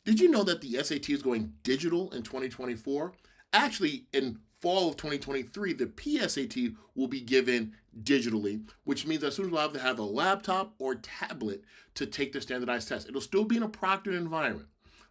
Did you know that the SAT is going digital in 2024? Actually, in fall of 2023, the PSAT will be given digitally, which means that students will have to have a laptop or tablet to take the standardized test. It'll still be in a proctored environment,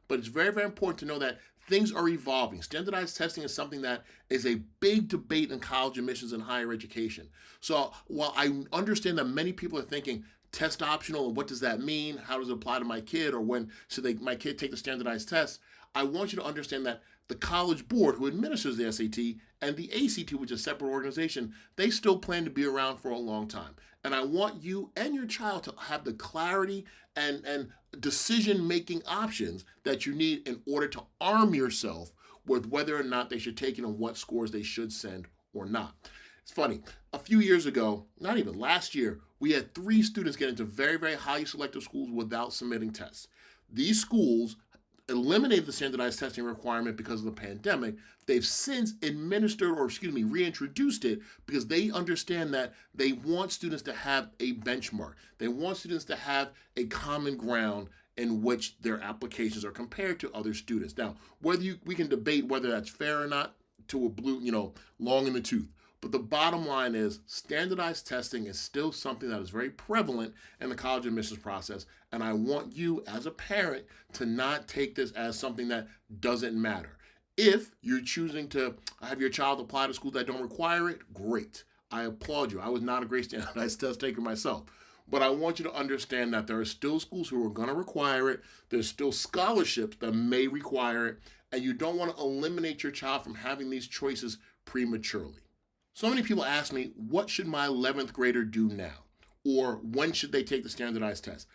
but it's very, very important to know that things are evolving. Standardized testing is something that is a big debate in college admissions and higher education. So while I understand that many people are thinking test optional and what does that mean? How does it apply to my kid? Or when should my kid take the standardized test? I want you to understand that the College Board, who administers the SAT, and the ACT, which is a separate organization, they still plan to be around for a long time. And I want you and your child to have the clarity and decision-making options that you need in order to arm yourself with whether or not they should take it and what scores they should send or not. It's funny. A few years ago, not even last year, we had 3 students get into very, very highly selective schools without submitting tests. These schools eliminated the standardized testing requirement because of the pandemic. They've since reintroduced it because they understand that they want students to have a benchmark. They want students to have a common ground in which their applications are compared to other students. Now, we can debate whether that's fair or not to long in the tooth. But the bottom line is standardized testing is still something that is very prevalent in the college admissions process. And I want you as a parent to not take this as something that doesn't matter. If you're choosing to have your child apply to schools that don't require it, great. I applaud you. I was not a great standardized test taker myself. But I want you to understand that there are still schools who are going to require it. There's still scholarships that may require it. And you don't want to eliminate your child from having these choices prematurely. So many people ask me, what should my 11th grader do now? Or when should they take the standardized test?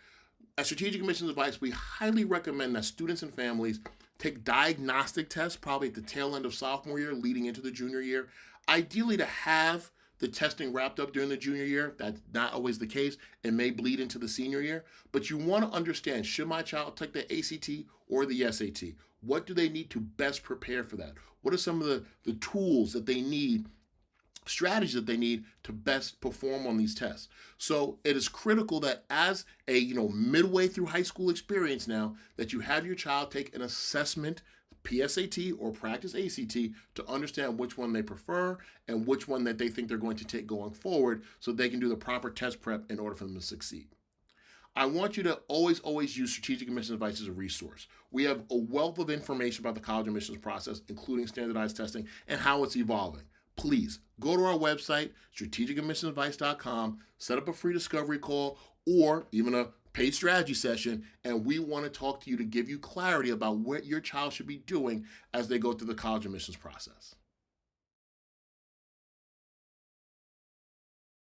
At Strategic Admissions Advice, we highly recommend that students and families take diagnostic tests probably at the tail end of sophomore year leading into the junior year. Ideally to have the testing wrapped up during the junior year. That's not always the case. It may bleed into the senior year. But you want to understand, should my child take the ACT or the SAT? What do they need to best prepare for that? What are some of the tools that they need, strategies that they need to best perform on these tests? So it is critical that as a midway through high school experience now, that you have your child take an assessment, PSAT or practice ACT, to understand which one they prefer and which one that they think they're going to take going forward so they can do the proper test prep in order for them to succeed. I want you to always use Strategic Admissions Advice as a resource. We have a wealth of information about the college admissions process, including standardized testing and how it's evolving. Please go to our website, strategicadmissionsadvice.com, set up a free discovery call or even a paid strategy session, and we want to talk to you to give you clarity about what your child should be doing as they go through the college admissions process.